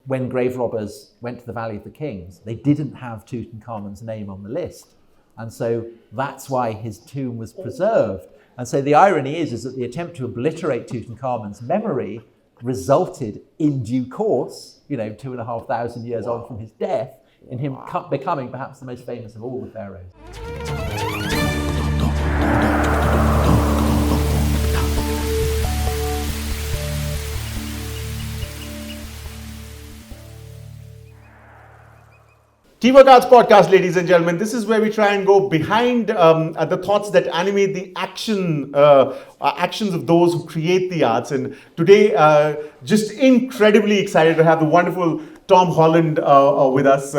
when grave robbers went to the Valley of the Kings, they didn't have Tutankhamun's name on the list. And so that's why his tomb was preserved. And so the irony is that the attempt to obliterate Tutankhamun's memory resulted in due course, 2,500 years on from his death, in him becoming perhaps the most famous of all the pharaohs. Teamwork Arts Podcast, ladies and gentlemen. This is where we try and go behind the thoughts that animate the actions of those who create the arts. And today, just incredibly excited to have the wonderful Tom Holland with us.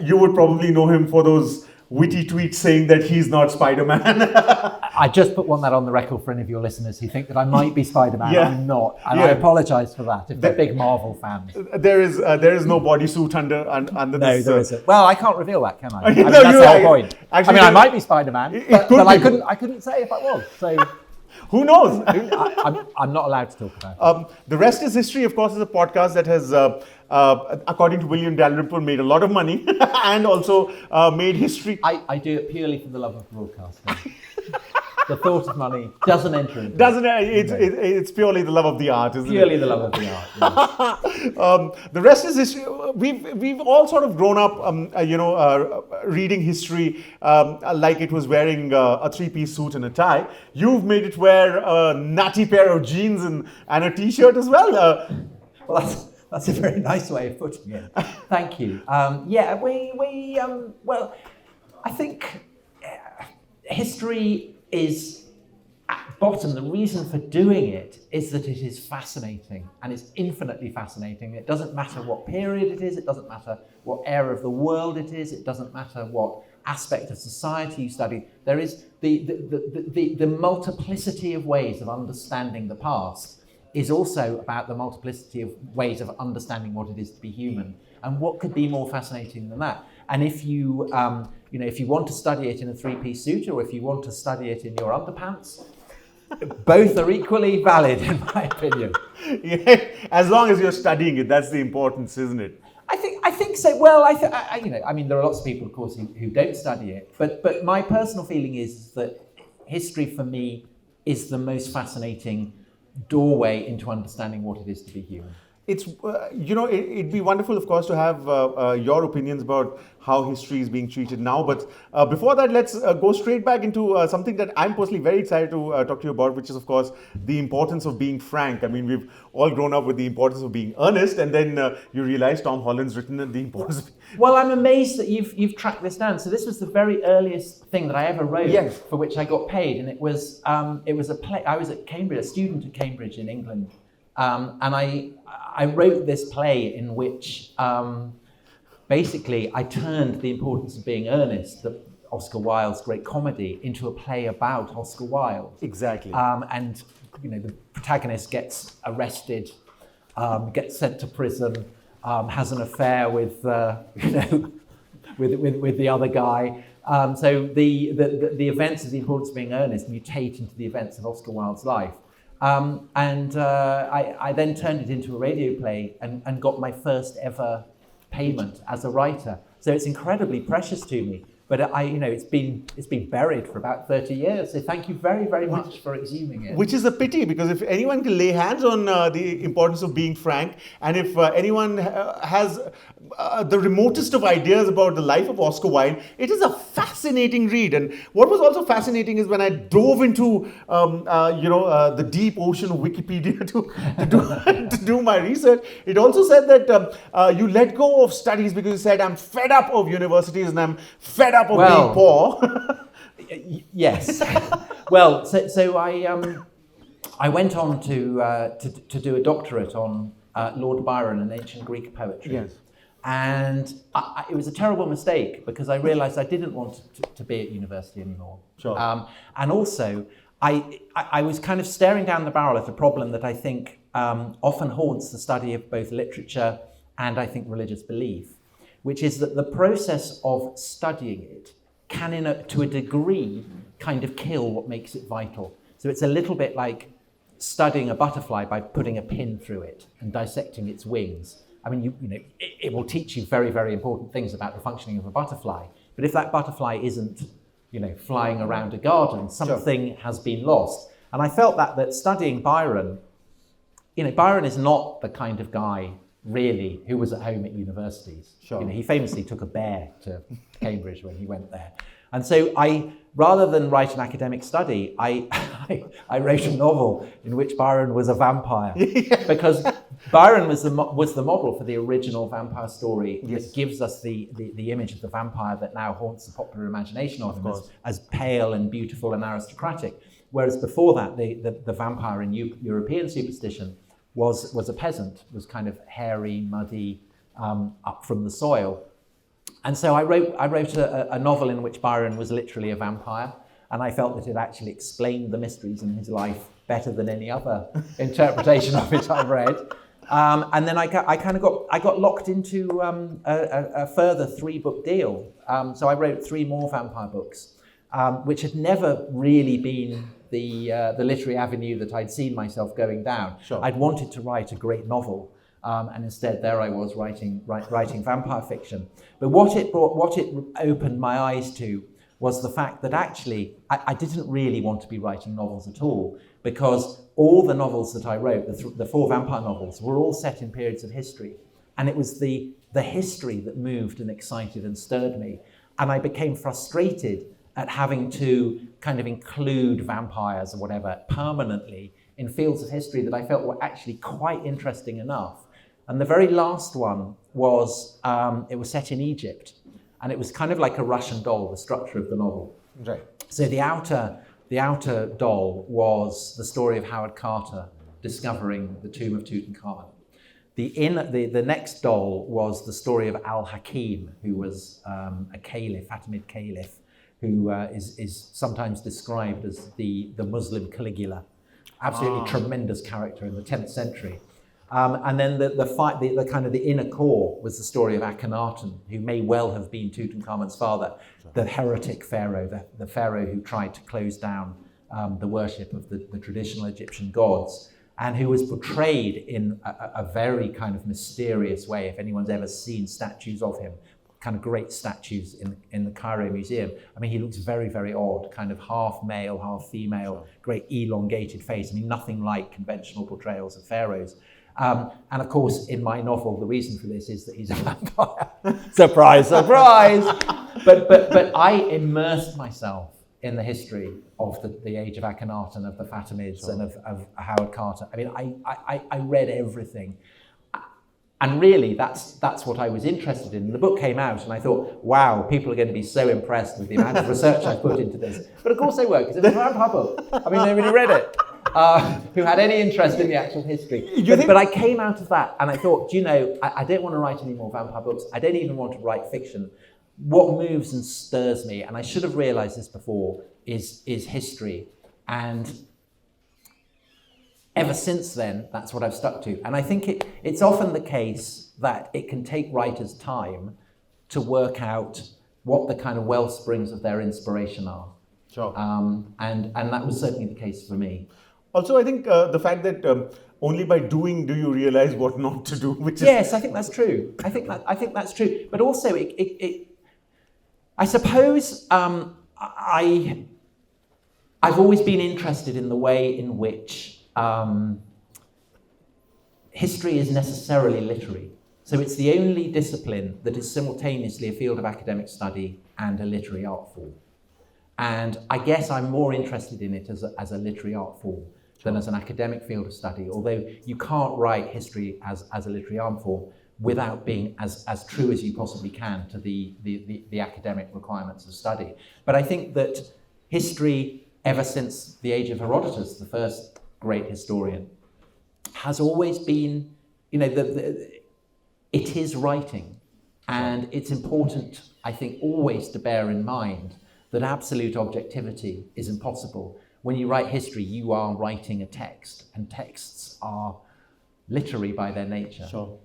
You would probably know him for those witty tweets saying that he's not Spider-Man. I just put that on the record for any of your listeners who think that I might be Spider-Man. Yeah. I'm not, and I apologise for that if they're big Marvel fans. There is no bodysuit under no, this. there isn't. Well, I can't reveal that, can I? No, that's the whole point. Actually, I might be Spider-Man, but I couldn't say if I was. So who knows? I'm not allowed to talk about it. The Rest is History, of course, is a podcast that has, according to William Dalrymple, made a lot of money and also made history. I do it purely for the love of broadcasting. The thought of money doesn't enter into It's purely the love of the art, isn't it? Purely the love of the art. Yes. The Rest is History. We've all sort of grown up, reading history like it was wearing a three-piece suit and a tie. You've made it wear a natty pair of jeans and a t-shirt as well. Well, that's a very nice way of putting it. Thank you. Well, I think history is at bottom. The reason for doing it is that it is fascinating, and it's infinitely fascinating. It doesn't matter what period it is, it doesn't matter what era of the world it is, it doesn't matter what aspect of society you study. There is the multiplicity of ways of understanding the past is also about the multiplicity of ways of understanding what it is to be human. And what could be more fascinating than that? And if you if you want to study it in a three-piece suit, or if you want to study it in your underpants, both are equally valid, in my opinion. Yeah, as long as you're studying it, that's the importance, isn't it? I think so. Well, there are lots of people, of course, who don't study it. But my personal feeling is that history, for me, is the most fascinating doorway into understanding what it is to be human. It's, it'd be wonderful, of course, to have your opinions about how history is being treated now. But before that, let's go straight back into something that I'm personally very excited to talk to you about, which is, of course, the importance of being frank. I mean, we've all grown up with the importance of being earnest, and then you realize Tom Holland's written the importance of... Well, I'm amazed that you've tracked this down. So this was the very earliest thing that I ever wrote, yes, for which I got paid, and it was a play. I was at Cambridge, a student at Cambridge in England. And I wrote this play in which basically I turned the importance of being earnest, Oscar Wilde's great comedy, into a play about Oscar Wilde. Exactly. And the protagonist gets arrested, gets sent to prison, has an affair with with the other guy. So the events of the importance of being earnest mutate into the events of Oscar Wilde's life. I then turned it into a radio play and got my first ever payment as a writer. So it's incredibly precious to me. But it's been buried for about 30 years. So thank you very, very much for exhuming it. Which is a pity, because if anyone can lay hands on the importance of being frank, and if anyone has the remotest of ideas about the life of Oscar Wilde, it is a fascinating read. And what was also fascinating is when I dove into the deep ocean of Wikipedia to do my research, it also said that you let go of studies because you said, I'm fed up of universities and I'm fed up of being poor. Yes. Well, so I went on to do a doctorate on Lord Byron and ancient Greek poetry. Yes. And it was a terrible mistake because I realised I didn't want to be at university anymore. Sure. And also, I was kind of staring down the barrel at a problem that I think often haunts the study of both literature and I think religious belief, which is that the process of studying it can, to a degree, kind of kill what makes it vital. So it's a little bit like studying a butterfly by putting a pin through it and dissecting its wings. I mean, it will teach you very, very important things about the functioning of a butterfly. But if that butterfly isn't, flying around a garden, something has been lost. And I felt that studying Byron, Byron is not the kind of guy, really, who was at home at universities. Sure. He famously took a bear to Cambridge when he went there. And so rather than write an academic study, I wrote a novel in which Byron was a vampire. Because Byron was the model for the original vampire story that gives us the image of the vampire that now haunts the popular imagination of him as pale and beautiful and aristocratic. Whereas before that, the vampire in European superstition was a peasant, was kind of hairy, muddy, up from the soil. And so I wrote a novel in which Byron was literally a vampire, and I felt that it actually explained the mysteries in his life better than any other interpretation of it I've read. And then I got locked into a further 3-book deal. So I wrote 3 more vampire books, which had never really been the literary avenue that I'd seen myself going down. Sure. I'd wanted to write a great novel. And instead, there I was writing vampire fiction. But what it opened my eyes to was the fact that actually I didn't really want to be writing novels at all, because all the novels that I wrote, the 4 vampire novels, were all set in periods of history, and it was the history that moved and excited and stirred me, and I became frustrated at having to kind of include vampires or whatever permanently in fields of history that I felt were actually quite interesting enough. And the very last one was, it was set in Egypt, and it was kind of like a Russian doll, the structure of the novel. Right. So the outer doll was the story of Howard Carter discovering the tomb of Tutankhamun. The next doll was the story of Al-Hakim, who was a caliph, Fatimid caliph, who is sometimes described as the Muslim Caligula. Absolutely tremendous character in the 10th century. And then the kind of the inner core was the story of Akhenaten, who may well have been Tutankhamun's father, the heretic pharaoh, the pharaoh who tried to close down the worship of the traditional Egyptian gods, and who was portrayed in a very kind of mysterious way. If anyone's ever seen statues of him, kind of great statues in the Cairo Museum, I mean, he looks very, very odd, kind of half male, half female, great elongated face. I mean, nothing like conventional portrayals of pharaohs. And of course, in my novel, the reason for this is that he's a vampire. Surprise, surprise! But I immersed myself in the history of the age of Akhenaten, of the Fatimids, and of Howard Carter. I mean, I read everything. And really, that's what I was interested in. The book came out, and I thought, wow, people are going to be so impressed with the amount of research I've put into this. But of course they were, because it's a vampire book. I mean, they really read it. Who had any interest in the actual history. But I came out of that and I thought, I don't want to write any more vampire books. I don't even want to write fiction. What moves and stirs me, and I should have realized this before, is history. And ever since then, that's what I've stuck to. And I think it's often the case that it can take writers time to work out what the kind of well springs of their inspiration are. Sure. And that was certainly the case for me. Also, I think the fact that only by doing do you realize what not to do, which yes, I think that's true. I think that's true. But also, I suppose I've always been interested in the way in which history is necessarily literary. So it's the only discipline that is simultaneously a field of academic study and a literary art form. And I guess I'm more interested in it as a literary art form than as an academic field of study, although you can't write history as a literary art form without being as true as you possibly can to the academic requirements of study. But I think that history, ever since the age of Herodotus, the first great historian, has always been, it is writing. And it's important, I think, always to bear in mind that absolute objectivity is impossible. When you write history, you are writing a text, and texts are literary by their nature. Sure.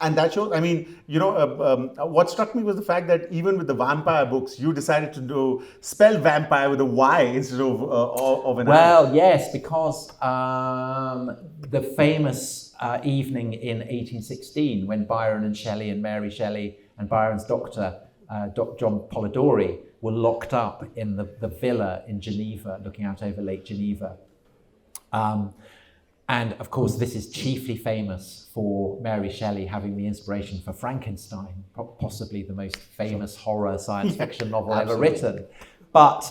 And that shows, I mean, what struck me was the fact that even with the vampire books, you decided to spell vampire with a Y instead of an I. Well, yes, because the famous evening in 1816 when Byron and Shelley and Mary Shelley and Byron's doctor, John Polidori, were locked up in the villa in Geneva, looking out over Lake Geneva. And of course, this is chiefly famous for Mary Shelley having the inspiration for Frankenstein, possibly the most famous horror science fiction novel ever written. But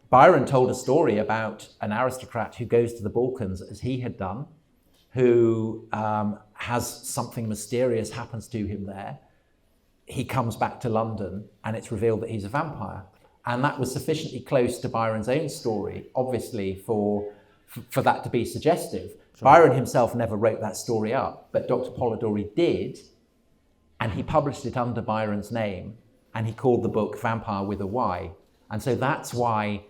Byron told a story about an aristocrat who goes to the Balkans, as he had done, who has something mysterious happens to him there. He comes back to London and it's revealed that he's a vampire. And that was sufficiently close to Byron's own story, obviously, for that to be suggestive. Sure. Byron himself never wrote that story up, but Dr. Polidori did, and he published it under Byron's name, and he called the book Vampire with a Y. And so that's why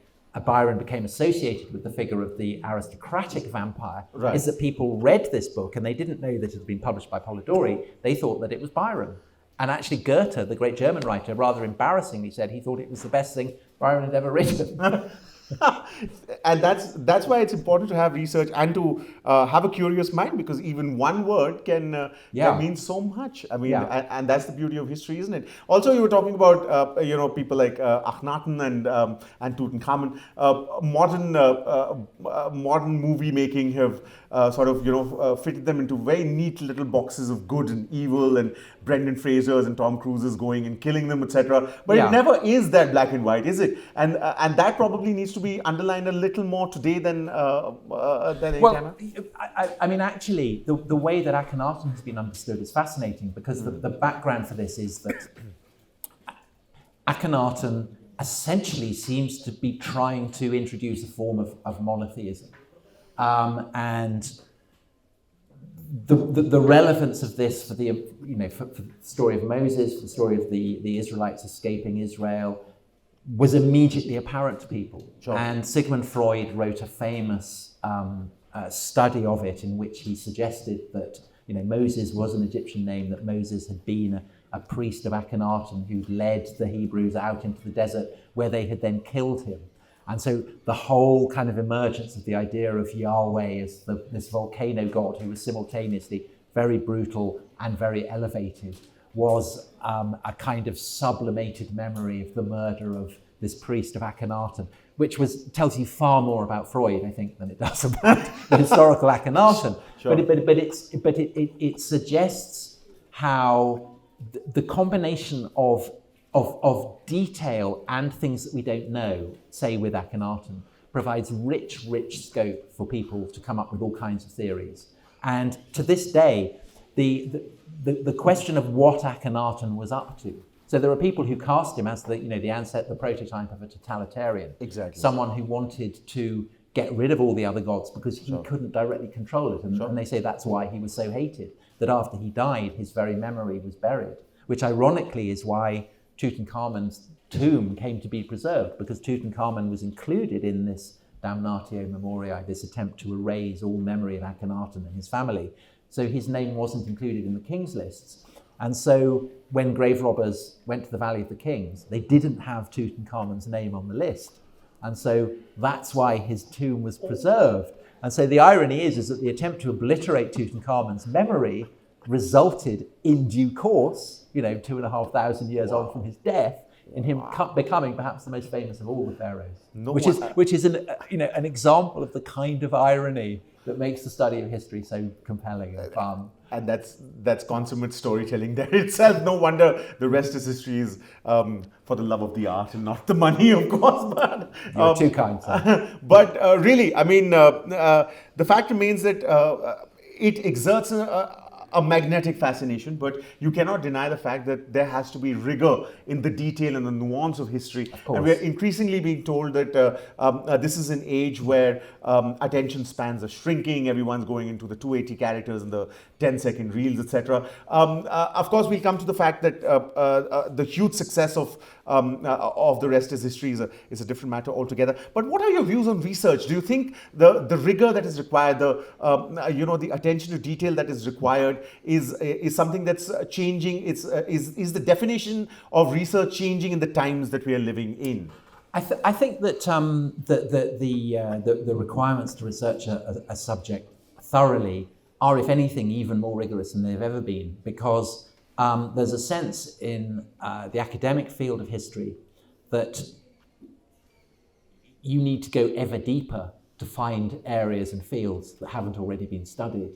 Byron became associated with the figure of the aristocratic vampire, right, is that people read this book and they didn't know that it had been published by Polidori. They thought that it was Byron. And actually Goethe, the great German writer, rather embarrassingly said he thought it was the best thing Byron had ever written. And that's why it's important to have research and to have a curious mind, because even one word can mean so much. I mean, and that's the beauty of history, isn't it? Also, you were talking about people like Akhenaten and Tutankhamun. Modern movie making have fitted them into very neat little boxes of good and evil, and Brendan Fraser's and Tom Cruise's going and killing them, etc. But it never is that black and white, is it? And that probably needs to be underlined a little more today than I mean, actually, the way that Akhenaten has been understood is fascinating, because the background for this is that Akhenaten essentially seems to be trying to introduce a form of monotheism. And the relevance of this for the story of Moses, for the story of the Israelites escaping Israel, was immediately apparent to people. Sure. And Sigmund Freud wrote a famous study of it, in which he suggested that Moses was an Egyptian name, that Moses had been a priest of Akhenaten who'd led the Hebrews out into the desert, where they had then killed him. And so the whole kind of emergence of the idea of Yahweh as this volcano god who was simultaneously very brutal and very elevated was a kind of sublimated memory of the murder of this priest of Akhenaten, which tells you far more about Freud, I think, than it does about the historical Akhenaten. Sure. But it suggests how the combination of detail and things that we don't know, say with Akhenaten, provides rich scope for people to come up with all kinds of theories. And to this day, the question of what Akhenaten was up to. So there are people who cast him as the prototype of a totalitarian. Exactly. Someone who wanted to get rid of all the other gods because he couldn't directly control it. And they say that's why he was so hated, that after he died, his very memory was buried, which ironically is why Tutankhamun's tomb came to be preserved, because Tutankhamun was included in this damnatio memoriae, this attempt to erase all memory of Akhenaten and his family. So his name wasn't included in the king's lists. And so when grave robbers went to the Valley of the Kings, they didn't have Tutankhamun's name on the list. And so that's why his tomb was preserved. And so the irony is that the attempt to obliterate Tutankhamun's memory resulted in due course, 2,500 years on from his death, in him becoming perhaps the most famous of all the pharaohs, which is an example of the kind of irony that makes the study of history so compelling and fun. And that's consummate storytelling there itself. No wonder the rest is history is for the love of the art and not the money, of course. But you're too kind, sir. But really, I mean, the fact remains that it exerts a magnetic fascination, but you cannot deny the fact that there has to be rigor in the detail and the nuance of history. And we're increasingly being told that this is an age where attention spans are shrinking. Everyone's going into the 280 characters and the 10-second reels, etc. Of course, we'll come to the fact that the huge success of the rest is history is a different matter altogether. But what are your views on research? Do you think the rigor that is required, the attention to detail that is required, is something that's changing? Is the definition of research changing in the times that we are living in? I think that the requirements to research a subject thoroughly are, if anything, even more rigorous than they've ever been, because there's a sense in the academic field of history that you need to go ever deeper to find areas and fields that haven't already been studied.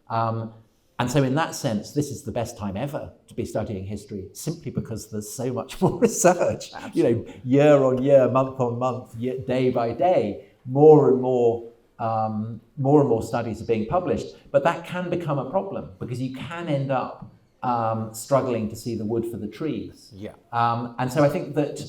And so in that sense, this is the best time ever to be studying history, simply because there's so much more research. Absolutely. You know, year on year, month on month, day by day, more and more studies are being published. But that can become a problem, because you can end up struggling to see the wood for the trees. Yeah. And so I think that